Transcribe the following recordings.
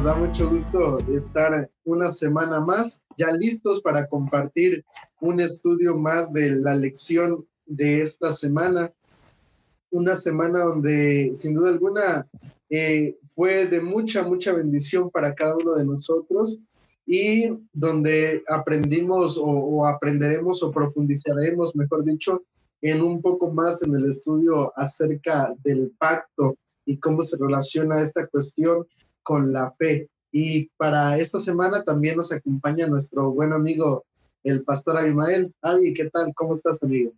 nos da mucho gusto estar una semana más, ya listos para compartir un estudio más de la lección de esta semana. Una semana donde sin duda alguna fue de mucha bendición para cada uno de nosotros y donde aprendimos o aprenderemos o profundizaremos, mejor dicho, en un poco más en el estudio acerca del pacto y cómo se relaciona esta cuestión con la fe. Y para esta semana también nos acompaña nuestro buen amigo, el pastor Abimael. Abi, ¿qué tal? ¿Cómo estás, amigo?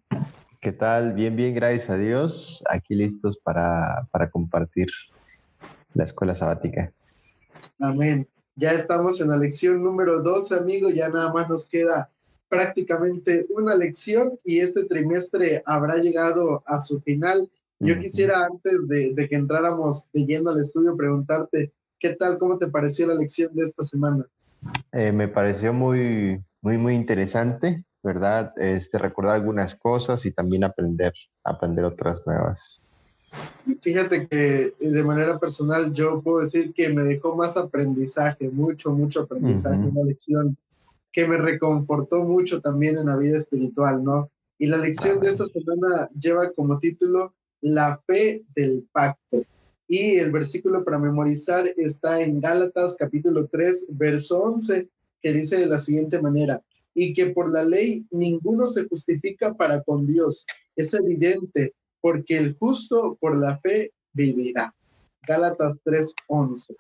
¿Qué tal? Bien, bien, gracias a Dios. Aquí listos para compartir la escuela sabática. Amén. Ya estamos en la lección número 2, amigo. Ya nada más nos queda prácticamente una lección y este trimestre habrá llegado a su final. Yo quisiera, antes de que entráramos de lleno al estudio, preguntarte, ¿qué tal? ¿Cómo te pareció la lección de esta semana? Me pareció muy interesante, ¿verdad? Recordar algunas cosas y también aprender otras nuevas. Fíjate que de manera personal yo puedo decir que me dejó más aprendizaje, mucho aprendizaje, una lección que me reconfortó mucho también en la vida espiritual, ¿no? Y la lección de Amén. esta semana lleva como título La fe del pacto. Y el versículo para memorizar está en Gálatas capítulo 3, verso 11, que dice de la siguiente manera: y que por la ley ninguno se justifica para con Dios. Es evidente, porque el justo por la fe vivirá. Gálatas 3:11.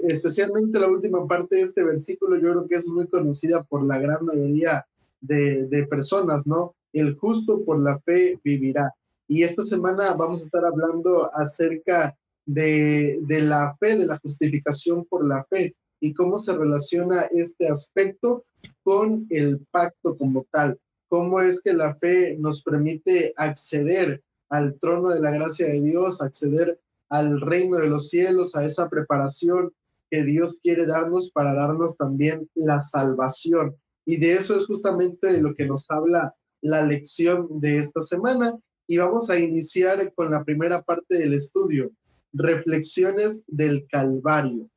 Especialmente la última parte de este versículo, yo creo que es muy conocida por la gran mayoría de personas, ¿no? El justo por la fe vivirá. Y esta semana vamos a estar hablando acerca de la fe, de la justificación por la fe y cómo se relaciona este aspecto con el pacto como tal. Cómo es que la fe nos permite acceder al trono de la gracia de Dios, acceder al reino de los cielos, a esa preparación que Dios quiere darnos para darnos también la salvación. Y de eso es justamente de lo que nos habla la lección de esta semana. Y vamos a iniciar con la primera parte del estudio, reflexiones del Calvario.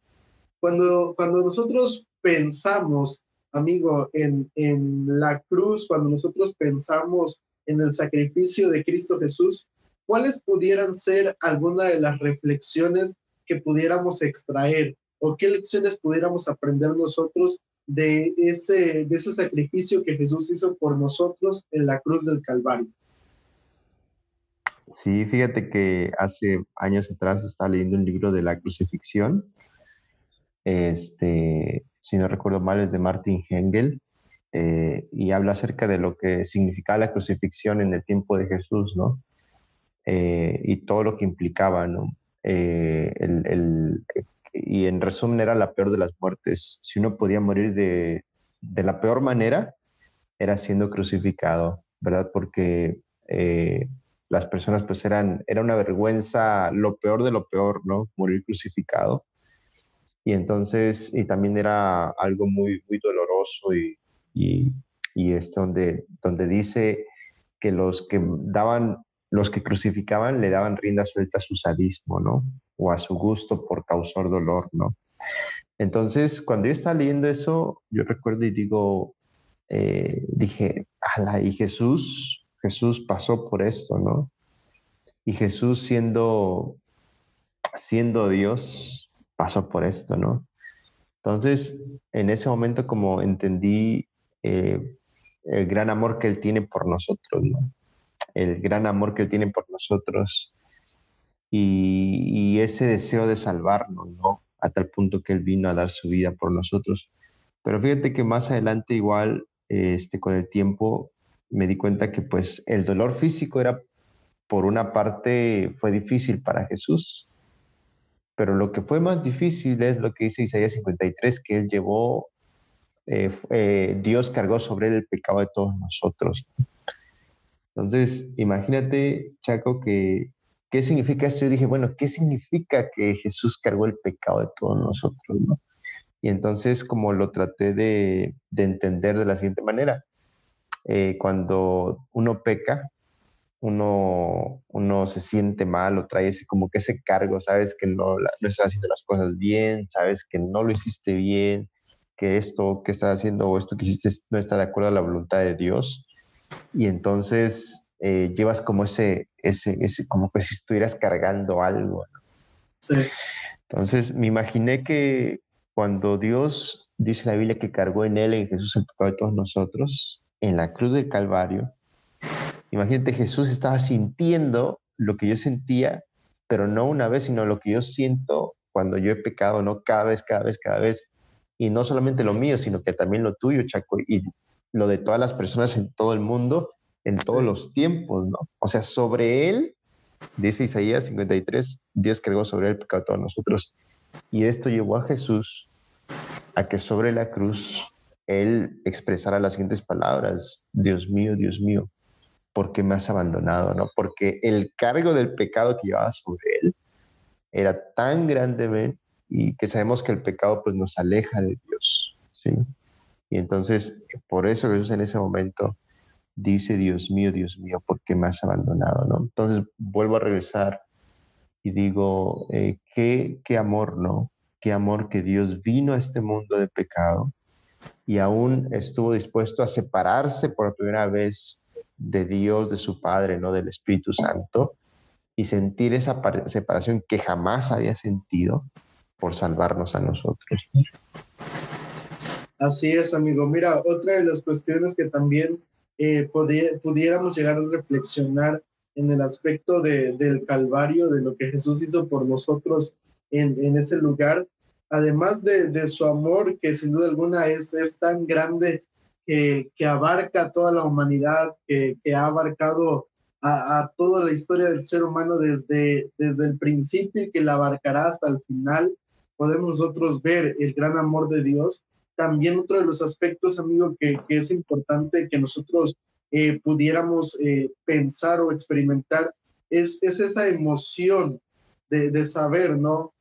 Cuando nosotros pensamos, amigo, en la cruz, cuando nosotros pensamos en el sacrificio de Cristo Jesús, ¿cuáles pudieran ser algunas de las reflexiones que pudiéramos extraer o qué lecciones pudiéramos aprender nosotros de ese sacrificio que Jesús hizo por nosotros en la cruz del Calvario? Sí, fíjate que hace años atrás estaba leyendo un libro de la crucifixión. Si no recuerdo mal, es de Martin Engel, y habla acerca de lo que significaba la crucifixión en el tiempo de Jesús, ¿no? Y todo lo que implicaba, ¿no? Y en resumen era la peor de las muertes. Si uno podía morir de la peor manera, era siendo crucificado, ¿verdad? Porque las personas pues era una vergüenza, lo peor de lo peor, ¿no? Morir crucificado. Y entonces, y también era algo muy doloroso y, y es donde dice que los que crucificaban le daban rienda suelta a su sadismo, ¿no? O a su gusto por causar dolor, ¿no? Entonces, cuando yo estaba leyendo eso, yo recuerdo y dije, ala, y Jesús pasó por esto, ¿no? Y Jesús siendo Dios, pasó por esto, ¿no? Entonces, en ese momento como entendí el gran amor que Él tiene por nosotros, ¿no? El gran amor que Él tiene por nosotros y ese deseo de salvarnos, ¿no? A tal punto que Él vino a dar su vida por nosotros. Pero fíjate que más adelante igual, con el tiempo, me di cuenta que pues el dolor físico era, por una parte, fue difícil para Jesús, pero lo que fue más difícil es lo que dice Isaías 53, que Él llevó, Dios cargó sobre Él el pecado de todos nosotros. Entonces, imagínate, Chaco, ¿qué significa esto? Yo dije, bueno, ¿qué significa que Jesús cargó el pecado de todos nosotros, ¿no? Y entonces, como lo traté de entender de la siguiente manera, cuando uno peca, uno se siente mal o trae ese, como que ese cargo, sabes que no estás haciendo las cosas bien, sabes que no lo hiciste bien, que esto que estás haciendo o esto que hiciste no está de acuerdo a la voluntad de Dios. Y entonces llevas como ese, como que si estuvieras cargando algo. Sí, Entonces me imaginé que cuando Dios dice en la Biblia que cargó en él, en Jesús, el pecado de todos nosotros, en la cruz del Calvario, imagínate, Jesús estaba sintiendo lo que yo sentía, pero no una vez, sino lo que yo siento cuando yo he pecado, ¿no? Cada vez, cada vez, cada vez. Y no solamente lo mío, sino que también lo tuyo, Chaco, y lo de todas las personas en todo el mundo, en todos sí. los tiempos, ¿no? O sea, sobre él, dice Isaías 53, Dios cargó sobre él el pecado de todos nosotros. Y esto llevó a Jesús a que sobre la cruz él expresara las siguientes palabras: Dios mío, ¿por qué me has abandonado? ¿No? Porque el cargo del pecado que llevaba sobre él era tan grande, ¿ven? Y que sabemos que el pecado pues nos aleja de Dios, ¿sí? Y entonces, por eso Jesús en ese momento dice: Dios mío, ¿por qué me has abandonado? ¿No? Entonces vuelvo a regresar y digo, qué amor, ¿no? Qué amor que Dios vino a este mundo de pecado y aún estuvo dispuesto a separarse por primera vez de Dios, de su Padre, ¿no? Del Espíritu Santo, y sentir esa separación que jamás había sentido por salvarnos a nosotros. Así es, amigo. Mira, otra de las cuestiones que también pudiéramos llegar a reflexionar en el aspecto del Calvario, de lo que Jesús hizo por nosotros en ese lugar, además de su amor, que sin duda alguna es tan grande que abarca toda la humanidad, que ha abarcado a toda la historia del ser humano desde el principio y que la abarcará hasta el final, podemos nosotros ver el gran amor de Dios. También otro de los aspectos, amigo, que es importante que nosotros pudiéramos pensar o experimentar es esa emoción de saber, ¿no?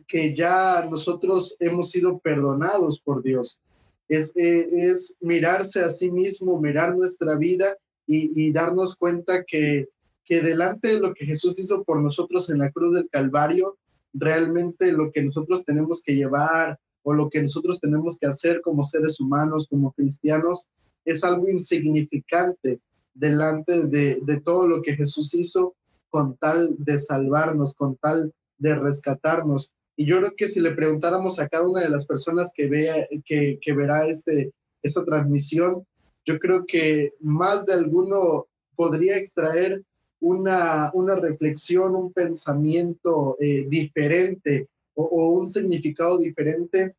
Que ya nosotros hemos sido perdonados por Dios. Es mirarse a sí mismo, mirar nuestra vida y darnos cuenta que delante de lo que Jesús hizo por nosotros en la cruz del Calvario, realmente lo que nosotros tenemos que llevar o lo que nosotros tenemos que hacer como seres humanos, como cristianos, es algo insignificante delante de todo lo que Jesús hizo con tal de salvarnos, con tal de rescatarnos. Y yo creo que si le preguntáramos a cada una de las personas que verá esta transmisión, yo creo que más de alguno podría extraer una reflexión, un pensamiento diferente o un significado diferente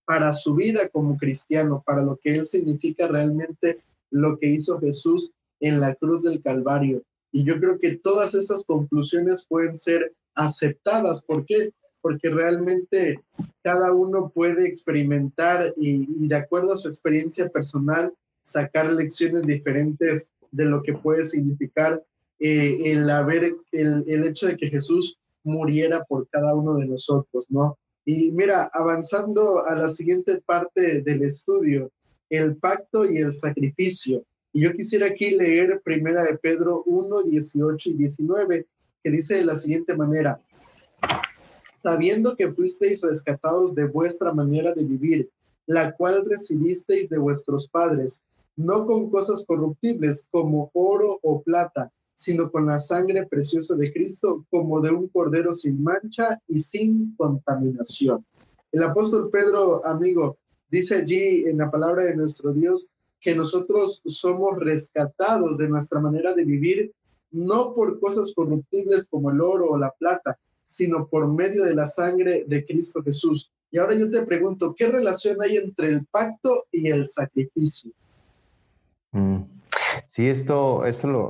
para su vida como cristiano, para lo que él significa realmente lo que hizo Jesús en la cruz del Calvario. Y yo creo que todas esas conclusiones pueden ser aceptadas. ¿Por qué? Porque realmente cada uno puede experimentar y de acuerdo a su experiencia personal sacar lecciones diferentes de lo que puede significar el hecho de que Jesús muriera por cada uno de nosotros, ¿no? Y mira, avanzando a la siguiente parte del estudio, el pacto y el sacrificio. Y yo quisiera aquí leer Primera de Pedro 1, 18 y 19, que dice de la siguiente manera: sabiendo que fuisteis rescatados de vuestra manera de vivir, la cual recibisteis de vuestros padres, no con cosas corruptibles como oro o plata, sino con la sangre preciosa de Cristo, como de un cordero sin mancha y sin contaminación. El apóstol Pedro, amigo, dice allí en la palabra de nuestro Dios que nosotros somos rescatados de nuestra manera de vivir, no por cosas corruptibles como el oro o la plata, sino por medio de la sangre de Cristo Jesús. Y ahora yo te pregunto, ¿qué relación hay entre el pacto y el sacrificio? Sí, esto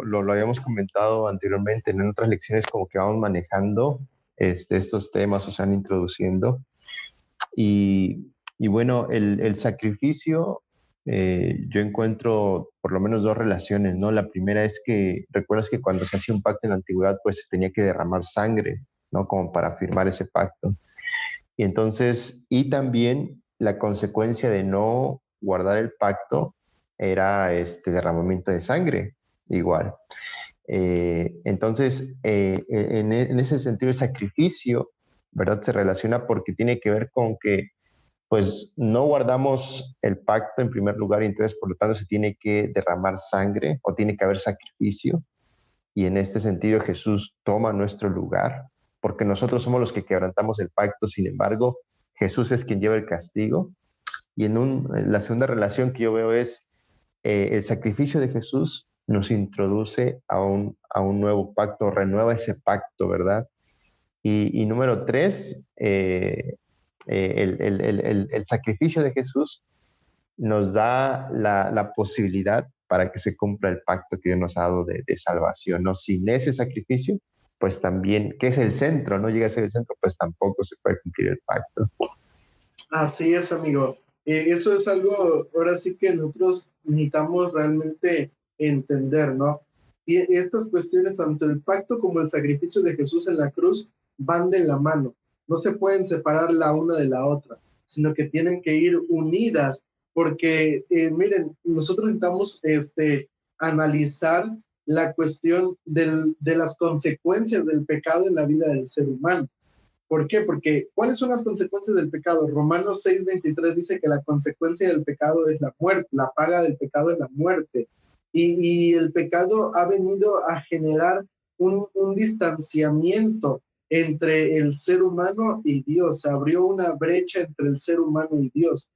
lo habíamos comentado anteriormente en otras lecciones, como que vamos manejando estos temas, o se van introduciendo. Y bueno, el sacrificio, yo encuentro por lo menos dos relaciones, ¿no? La primera es que, recuerdas que cuando se hacía un pacto en la antigüedad, pues se tenía que derramar sangre, ¿no? Como para firmar ese pacto. Y entonces, y también la consecuencia de no guardar el pacto era este derramamiento de sangre, igual. Entonces, en ese sentido, el sacrificio, ¿verdad? Se relaciona porque tiene que ver con que, pues, no guardamos el pacto en primer lugar y entonces, por lo tanto, se tiene que derramar sangre o tiene que haber sacrificio. Y en este sentido, Jesús toma nuestro lugar, porque nosotros somos los que quebrantamos el pacto. Sin embargo, Jesús es quien lleva el castigo. Y la segunda relación que yo veo es el sacrificio de Jesús nos introduce a un nuevo pacto, renueva ese pacto, ¿verdad? Y número tres, el sacrificio de Jesús nos da la posibilidad para que se cumpla el pacto que Dios nos ha dado de salvación, ¿no? Sin ese sacrificio, pues también, que es el centro, no llega a ser el centro, pues tampoco se puede cumplir el pacto. Así es, amigo. Eso es algo, ahora sí que nosotros necesitamos realmente entender, ¿no? Y estas cuestiones, tanto el pacto como el sacrificio de Jesús en la cruz, van de la mano. No se pueden separar la una de la otra, sino que tienen que ir unidas, porque, miren, nosotros necesitamos analizar la cuestión de las consecuencias del pecado en la vida del ser humano. ¿Por qué? Porque ¿cuáles son las consecuencias del pecado? Romanos 6:23 dice que la consecuencia del pecado es la muerte, la paga del pecado es la muerte. Y el pecado ha venido a generar un distanciamiento entre el ser humano y Dios. Se abrió una brecha entre el ser humano y Dios.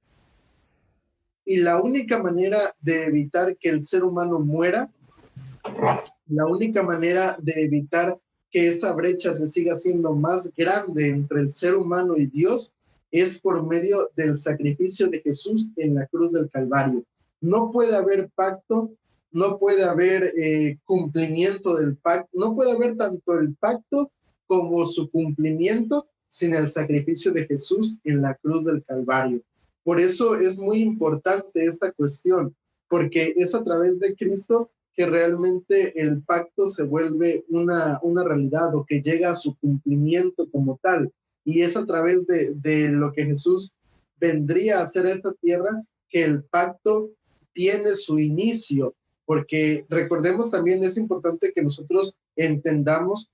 Y la única manera de evitar que el ser humano muera, la única manera de evitar que esa brecha se siga siendo más grande entre el ser humano y Dios es por medio del sacrificio de Jesús en la cruz del Calvario. No puede haber pacto, no puede haber cumplimiento del pacto, no puede haber tanto el pacto como su cumplimiento sin el sacrificio de Jesús en la cruz del Calvario. Por eso es muy importante esta cuestión, porque es a través de Cristo que realmente el pacto se vuelve una realidad o que llega a su cumplimiento como tal. Y es a través de lo que Jesús vendría a hacer a esta tierra que el pacto tiene su inicio. Porque recordemos también, es importante que nosotros entendamos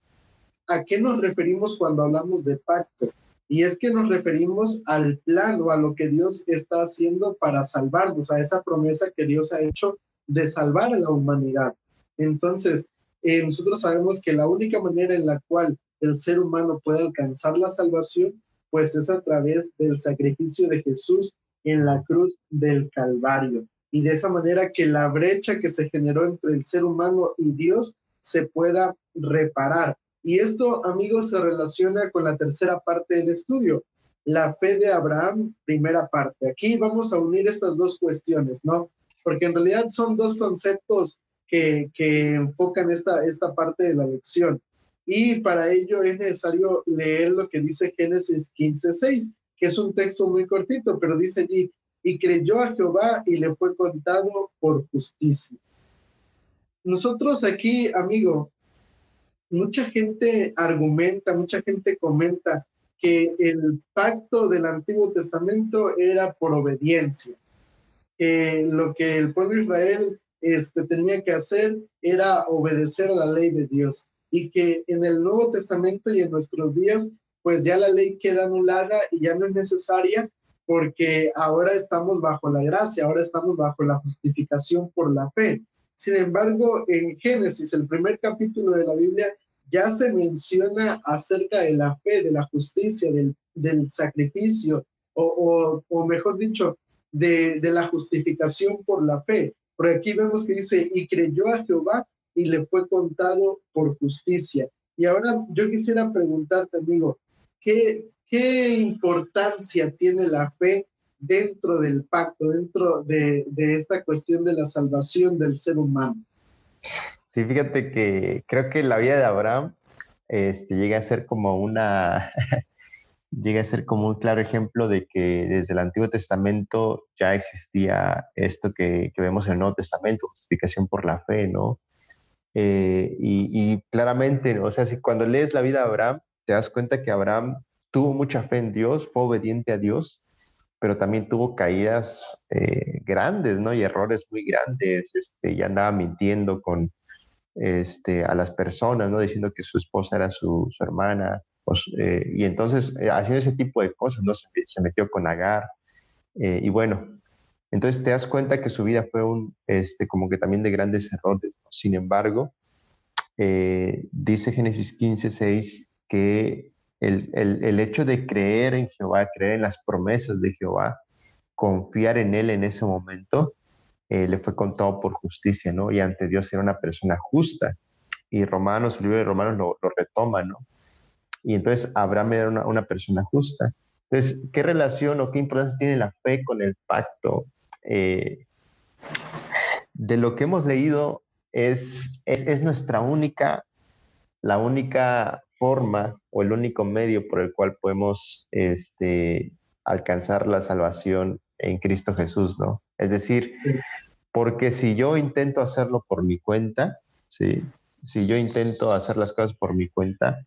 a qué nos referimos cuando hablamos de pacto. Y es que nos referimos al plan o a lo que Dios está haciendo para salvarnos, a esa promesa que Dios ha hecho de salvar a la humanidad. Entonces, nosotros sabemos que la única manera en la cual el ser humano puede alcanzar la salvación, pues es a través del sacrificio de Jesús en la cruz del Calvario. Y de esa manera que la brecha que se generó entre el ser humano y Dios se pueda reparar. Y esto, amigos, se relaciona con la tercera parte del estudio, la fe de Abraham, primera parte. Aquí vamos a unir estas dos cuestiones, ¿no? Porque en realidad son dos conceptos que enfocan esta parte de la lección. Y para ello es necesario leer lo que dice Génesis 15:6, que es un texto muy cortito, pero dice allí, y creyó a Jehová y le fue contado por justicia. Nosotros aquí, amigo, mucha gente argumenta, mucha gente comenta que el pacto del Antiguo Testamento era por obediencia, que lo que el pueblo de Israel tenía que hacer era obedecer a la ley de Dios y que en el Nuevo Testamento y en nuestros días, pues ya la ley queda anulada y ya no es necesaria porque ahora estamos bajo la gracia, ahora estamos bajo la justificación por la fe. Sin embargo, en Génesis, el primer capítulo de la Biblia, ya se menciona acerca de la fe, de la justicia, del sacrificio, o mejor dicho, de la justificación por la fe. Por aquí vemos que dice, y creyó a Jehová y le fue contado por justicia. Y ahora yo quisiera preguntarte, amigo, ¿qué importancia tiene la fe dentro del pacto, dentro de esta cuestión de la salvación del ser humano? Sí, fíjate que creo que la vida de Abraham llega a ser como llega a ser como un claro ejemplo de que desde el Antiguo Testamento ya existía esto que vemos en el Nuevo Testamento, justificación por la fe, ¿no? Y claramente, o sea, si cuando lees la vida de Abraham, te das cuenta que Abraham tuvo mucha fe en Dios, fue obediente a Dios, pero también tuvo caídas grandes, ¿no? Y errores muy grandes, y andaba mintiendo a las personas, ¿no? Diciendo que su esposa era su hermana, y entonces haciendo ese tipo de cosas, ¿no? Se metió con Agar, y bueno, entonces te das cuenta que su vida fue como que también de grandes errores, ¿no? Sin embargo, dice Génesis 15:6 que el hecho de creer en Jehová, creer en las promesas de Jehová, confiar en él en ese momento, le fue contado por justicia, ¿no? Y ante Dios era una persona justa. Y Romanos, el libro de Romanos lo retoma, ¿no? Y entonces Abraham era una persona justa. Entonces, ¿qué relación o qué importancia tiene la fe con el pacto? De lo que hemos leído es la única forma o el único medio por el cual podemos alcanzar la salvación en Cristo Jesús, ¿no? Es decir, porque si yo intento hacerlo por mi cuenta, ¿sí? Si yo intento hacer las cosas por mi cuenta,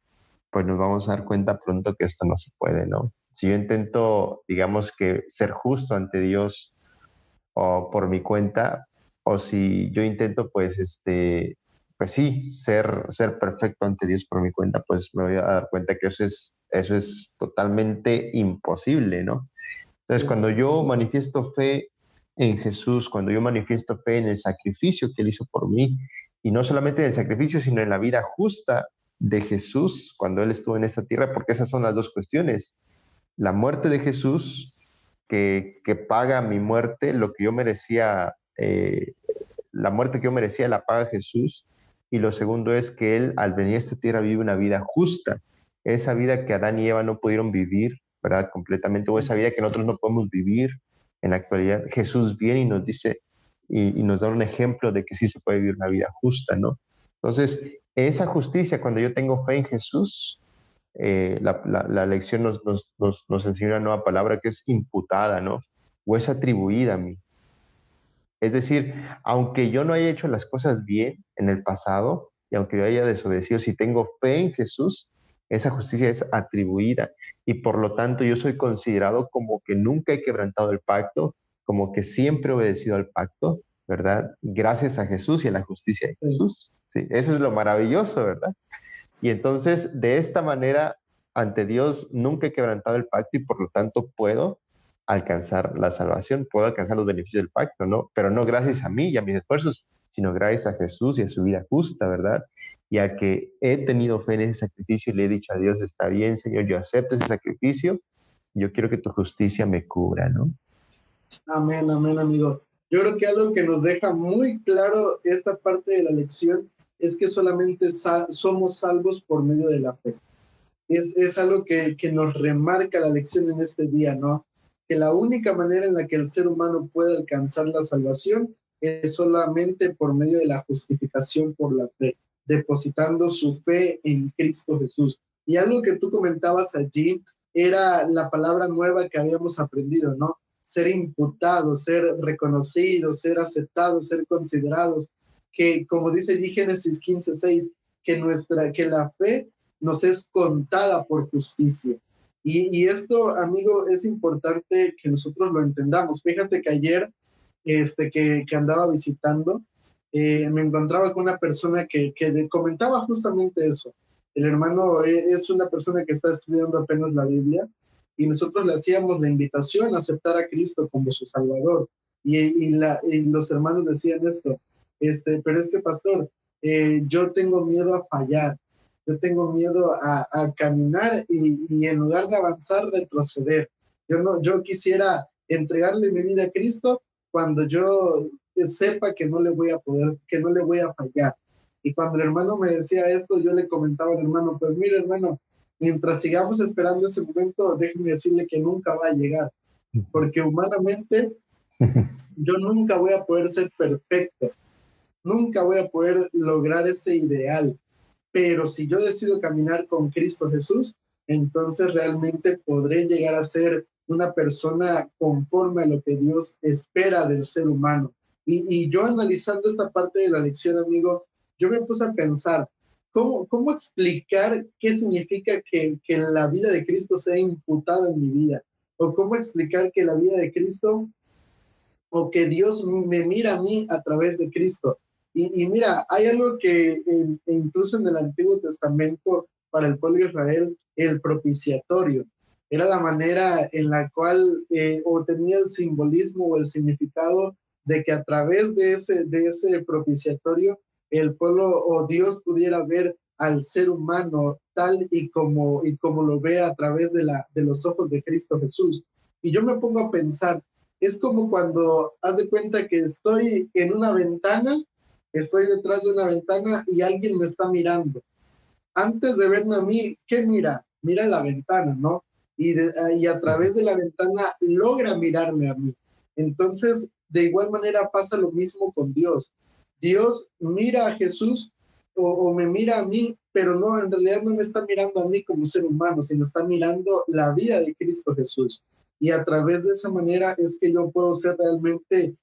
pues nos vamos a dar cuenta pronto que esto no se puede, ¿no? Si yo intento, digamos que ser justo ante Dios o por mi cuenta, o si yo intento, pues sí, ser perfecto ante Dios por mi cuenta, pues me voy a dar cuenta que eso es totalmente imposible, ¿no? Entonces, Sí. cuando yo manifiesto fe en Jesús, cuando yo manifiesto fe en el sacrificio que Él hizo por mí, y no solamente en el sacrificio, sino en la vida justa de Jesús cuando Él estuvo en esta tierra, porque esas son las dos cuestiones. La muerte de Jesús, que paga mi muerte, lo que yo merecía, la muerte que yo merecía la paga Jesús, y lo segundo es que Él al venir a esta tierra vive una vida justa, esa vida que Adán y Eva no pudieron vivir, ¿verdad? Completamente, o esa vida que nosotros no podemos vivir en la actualidad. Jesús viene y nos dice, y nos da un ejemplo de que sí se puede vivir una vida justa, ¿no? Entonces, esa justicia, cuando yo tengo fe en Jesús, la lección nos enseña una nueva palabra que es imputada, ¿no? O es atribuida a mí. Es decir, aunque yo no haya hecho las cosas bien en el pasado y aunque yo haya desobedecido, si tengo fe en Jesús, esa justicia es atribuida y por lo tanto yo soy considerado como que nunca he quebrantado el pacto, como que siempre he obedecido al pacto, ¿verdad? Gracias a Jesús y a la justicia de Jesús. Sí, eso es lo maravilloso, ¿verdad? Y entonces, de esta manera, ante Dios nunca he quebrantado el pacto y por lo tanto puedo alcanzar la salvación, puedo alcanzar los beneficios del pacto, ¿no? Pero no gracias a mí y a mis esfuerzos, sino gracias a Jesús y a su vida justa, ¿verdad? Y a que he tenido fe en ese sacrificio y le he dicho a Dios, está bien, Señor, yo acepto ese sacrificio, yo quiero que tu justicia me cubra, ¿no? Amén, amén, amigo. Yo creo que algo que nos deja muy claro esta parte de la lección es que solamente somos salvos por medio de la fe. Es algo que nos remarca la lección en este día, ¿no? Que la única manera en la que el ser humano puede alcanzar la salvación es solamente por medio de la justificación por la fe, depositando su fe en Cristo Jesús. Y algo que tú comentabas allí era la palabra nueva que habíamos aprendido, ¿no? Ser imputados, ser reconocidos, ser aceptados, ser considerados, que como dice allí Génesis 15:6, que la fe nos es contada por justicia. Y esto, amigo, es importante que nosotros lo entendamos. Fíjate que ayer que andaba visitando, me encontraba con una persona que comentaba justamente eso. El hermano es una persona que está estudiando apenas la Biblia y nosotros le hacíamos la invitación a aceptar a Cristo como su Salvador. Y los hermanos decían esto, pero es que, pastor, yo tengo miedo a fallar, yo tengo miedo a caminar y en lugar de avanzar, retroceder. Yo quisiera entregarle mi vida a Cristo cuando yo sepa que no le voy a poder, que no le voy a fallar. Y cuando el hermano me decía esto, yo le comentaba al hermano, pues mire, hermano, mientras sigamos esperando ese momento, déjeme decirle que nunca va a llegar, porque humanamente yo nunca voy a poder ser perfecto, nunca voy a poder lograr ese ideal, pero si yo decido caminar con Cristo Jesús, entonces realmente podré llegar a ser una persona conforme a lo que Dios espera del ser humano. Y yo analizando esta parte de la lección, amigo, yo me puse a pensar, ¿cómo explicar qué significa que la vida de Cristo sea imputada en mi vida? ¿O cómo explicar que la vida de Cristo o que Dios me mira a mí a través de Cristo? Y mira, hay algo que incluso en el Antiguo Testamento para el pueblo de Israel, el propiciatorio, era la manera en la cual o tenía el simbolismo o el significado de que a través de ese propiciatorio el pueblo o Dios pudiera ver al ser humano tal y como lo ve a través de los ojos de Cristo Jesús. Y yo me pongo a pensar, es como cuando haz de cuenta que estoy en una ventana, estoy detrás de una ventana y alguien me está mirando. Antes de verme a mí, ¿qué mira? Mira la ventana, ¿no? Y a través de la ventana logra mirarme a mí. Entonces, de igual manera pasa lo mismo con Dios. Dios mira a Jesús o me mira a mí, pero no, en realidad no me está mirando a mí como ser humano, sino está mirando la vida de Cristo Jesús. Y a través de esa manera es que yo puedo ser realmente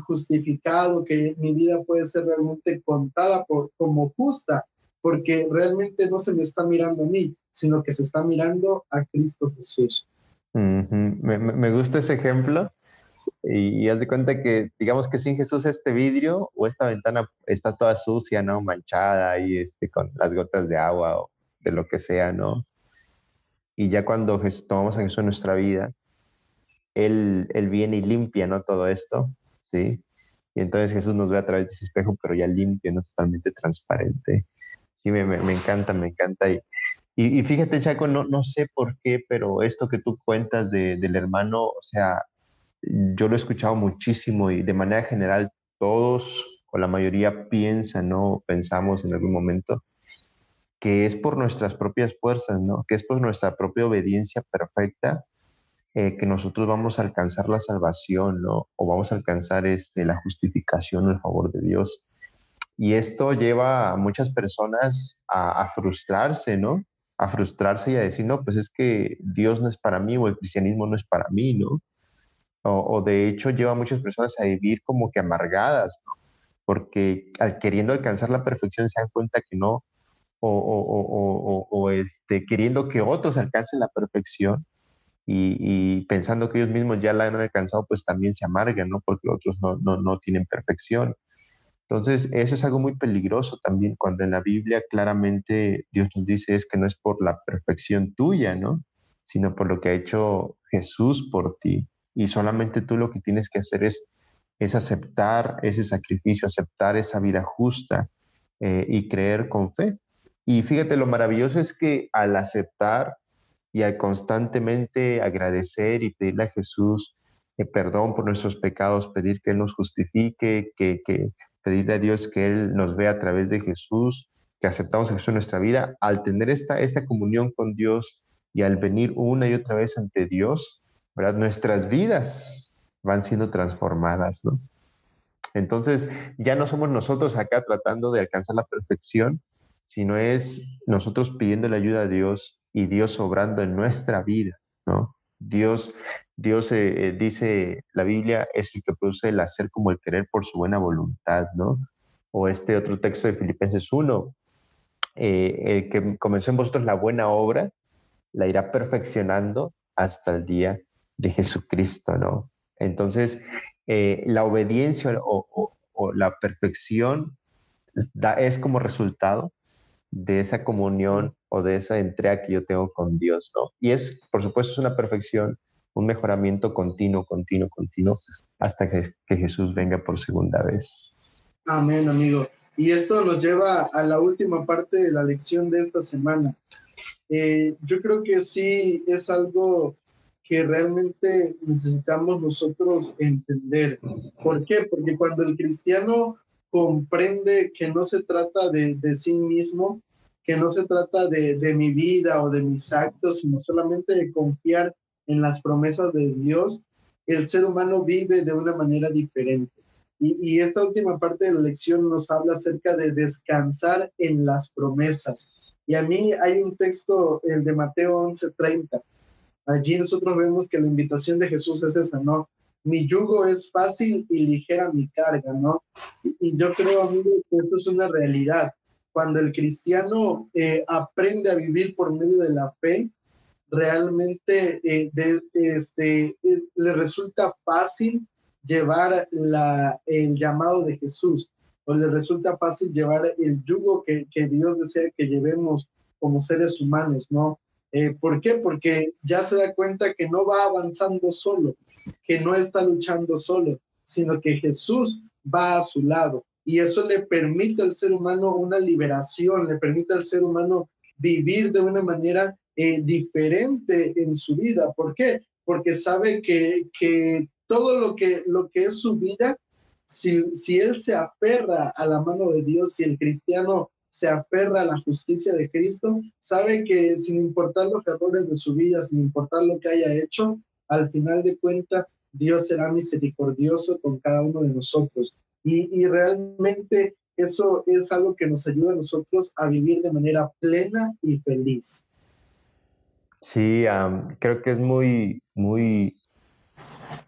justificado, que mi vida puede ser realmente contada como justa, porque realmente no se me está mirando a mí, sino que se está mirando a Cristo Jesús. Me gusta ese ejemplo y haz de cuenta que, digamos que sin Jesús este vidrio o esta ventana está toda sucia, ¿no? Manchada y con las gotas de agua o de lo que sea, ¿no? Y ya cuando tomamos a Jesús en nuestra vida, él viene y limpia, ¿no? Todo esto, ¿sí? Y entonces Jesús nos ve a través de ese espejo, pero ya limpio, ¿no? Totalmente transparente. Sí, me encanta, me encanta. Y fíjate, Chaco, no sé por qué, pero esto que tú cuentas del hermano, o sea, yo lo he escuchado muchísimo y de manera general todos o la mayoría piensan, ¿no? Pensamos en algún momento que es por nuestras propias fuerzas, ¿no? Que es por nuestra propia obediencia perfecta que nosotros vamos a alcanzar la salvación, ¿no? O vamos a alcanzar la justificación o el favor de Dios. Y esto lleva a muchas personas a frustrarse, ¿no? A frustrarse y a decir, no, pues es que Dios no es para mí o el cristianismo no es para mí, ¿no? O de hecho lleva a muchas personas a vivir como que amargadas, ¿no? Porque queriendo alcanzar la perfección se dan cuenta que no, queriendo que otros alcancen la perfección y pensando que ellos mismos ya la han alcanzado, pues también se amargan, ¿no? Porque otros no tienen perfección. Entonces, eso es algo muy peligroso también cuando en la Biblia claramente Dios nos dice es que no es por la perfección tuya, ¿no? Sino por lo que ha hecho Jesús por ti. Y solamente tú lo que tienes que hacer es aceptar ese sacrificio, aceptar esa vida justa y creer con fe. Y fíjate, lo maravilloso es que al aceptar y al constantemente agradecer y pedirle a Jesús perdón por nuestros pecados, pedir que Él nos justifique, que pedirle a Dios que Él nos vea a través de Jesús, que aceptamos a Jesús en nuestra vida, al tener esta comunión con Dios y al venir una y otra vez ante Dios, ¿verdad? Nuestras vidas van siendo transformadas, ¿no? Entonces, ya no somos nosotros acá tratando de alcanzar la perfección, sino es nosotros pidiendo la ayuda a Dios y Dios obrando en nuestra vida, ¿no? Dios dice, la Biblia es el que produce el hacer como el querer por su buena voluntad, ¿no? O este otro texto de Filipenses 1, el que comenzó en vosotros la buena obra, la irá perfeccionando hasta el día de Jesucristo, ¿no? Entonces, la obediencia o la perfección es como resultado de esa comunión o de esa entrega que yo tengo con Dios, ¿no? Y por supuesto, es una perfección, un mejoramiento continuo, continuo, continuo, hasta que Jesús venga por segunda vez. Amén, amigo. Y esto nos lleva a la última parte de la lección de esta semana. Yo creo que sí es algo que realmente necesitamos nosotros entender. ¿Por qué? Porque cuando el cristiano comprende que no se trata de sí mismo, que no se trata de mi vida o de mis actos, sino solamente de confiar en las promesas de Dios, el ser humano vive de una manera diferente. Y esta última parte de la lección nos habla acerca de descansar en las promesas. Y a mí hay un texto, el de Mateo 11:30. Allí nosotros vemos que la invitación de Jesús es esa, ¿no? Mi yugo es fácil y ligera mi carga, ¿no? Y yo creo, amigo, que esto es una realidad. Cuando el cristiano aprende a vivir por medio de la fe, realmente le resulta fácil llevar el llamado de Jesús. o le resulta fácil llevar el yugo que Dios desea que llevemos como seres humanos, ¿no? ¿Por qué? Porque ya se da cuenta que no va avanzando solo, que no está luchando solo, sino que Jesús va a su lado. Y eso le permite al ser humano una liberación, le permite al ser humano vivir de una manera diferente en su vida. ¿Por qué? Porque sabe que todo lo que es su vida, si él se aferra a la mano de Dios, si el cristiano se aferra a la justicia de Cristo, sabe que sin importar los errores de su vida, sin importar lo que haya hecho, al final de cuentas, Dios será misericordioso con cada uno de nosotros. Y realmente eso es algo que nos ayuda a nosotros a vivir de manera plena y feliz. Sí, creo que es muy, muy,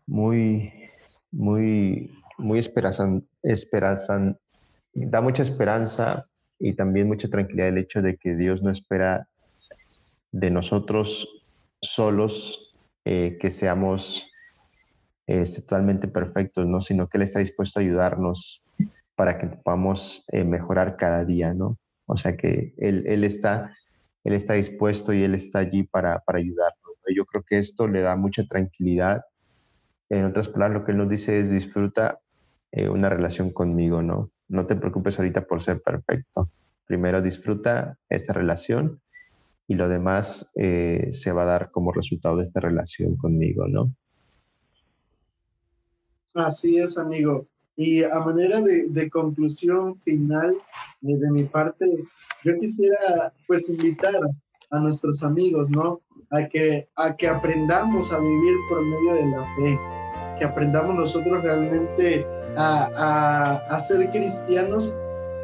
muy, muy da mucha esperanza y también mucha tranquilidad el hecho de que Dios no espera de nosotros solos que seamos totalmente perfectos, ¿no? Sino que Él está dispuesto a ayudarnos para que podamos mejorar cada día, ¿no? O sea que Él está dispuesto y Él está allí para ayudarnos, ¿no? Yo creo que esto le da mucha tranquilidad. En otras palabras, lo que Él nos dice es disfruta una relación conmigo, ¿no? No te preocupes ahorita por ser perfecto. Primero disfruta esta relación y lo demás se va a dar como resultado de esta relación conmigo, ¿no? Así es, amigo. Y a manera de conclusión final de mi parte, yo quisiera pues invitar a nuestros amigos, ¿no? A que aprendamos a vivir por medio de la fe, que aprendamos nosotros realmente a ser cristianos,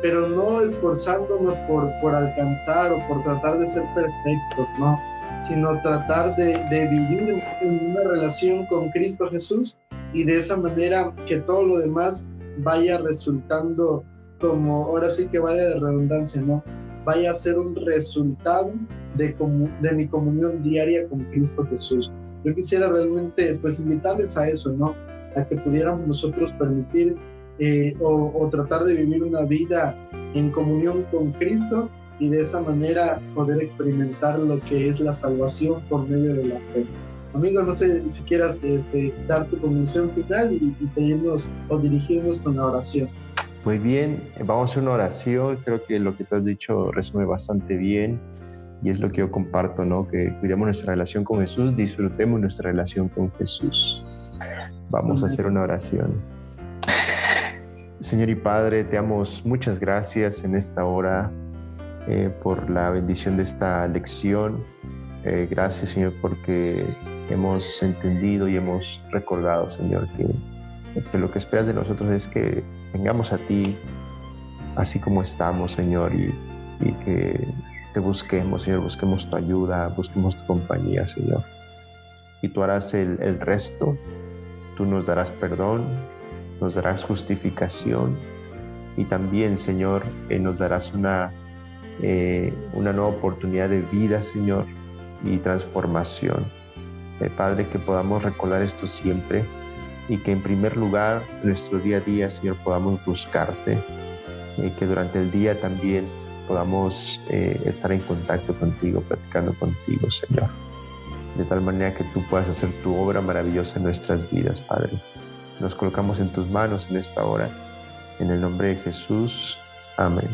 pero no esforzándonos por alcanzar o por tratar de ser perfectos, ¿no? Sino tratar de vivir en una relación con Cristo Jesús y de esa manera que todo lo demás vaya resultando como, ahora sí que vaya de redundancia, ¿no? Vaya a ser un resultado de mi comunión diaria con Cristo Jesús. Yo quisiera realmente pues invitarles a eso, ¿no? A que pudiéramos nosotros permitir o tratar de vivir una vida en comunión con Cristo y de esa manera poder experimentar lo que es la salvación por medio de la fe. Amigo, no sé si quieras dar tu conclusión final y pedirnos o dirigirnos con la oración. Muy bien, vamos a hacer una oración. Creo que lo que tú has dicho resume bastante bien y es lo que yo comparto, ¿no? Que cuidemos nuestra relación con Jesús, disfrutemos nuestra relación con Jesús. Vamos a hacer una oración. Señor y Padre, te damos muchas gracias en esta hora por la bendición de esta lección. Gracias, Señor, porque hemos entendido y hemos recordado, Señor, que lo que esperas de nosotros es que vengamos a ti así como estamos, Señor, y que te busquemos, Señor, busquemos tu ayuda, busquemos tu compañía, Señor. Y tú harás el resto, tú nos darás perdón, nos darás justificación y también, Señor, nos darás una nueva oportunidad de vida, Señor, y transformación. Padre, que podamos recordar esto siempre y que en primer lugar, en nuestro día a día, Señor, podamos buscarte, que durante el día también podamos estar en contacto contigo, platicando contigo, Señor, de tal manera que tú puedas hacer tu obra maravillosa en nuestras vidas, Padre. Nos colocamos en tus manos en esta hora, en el nombre de Jesús. Amén.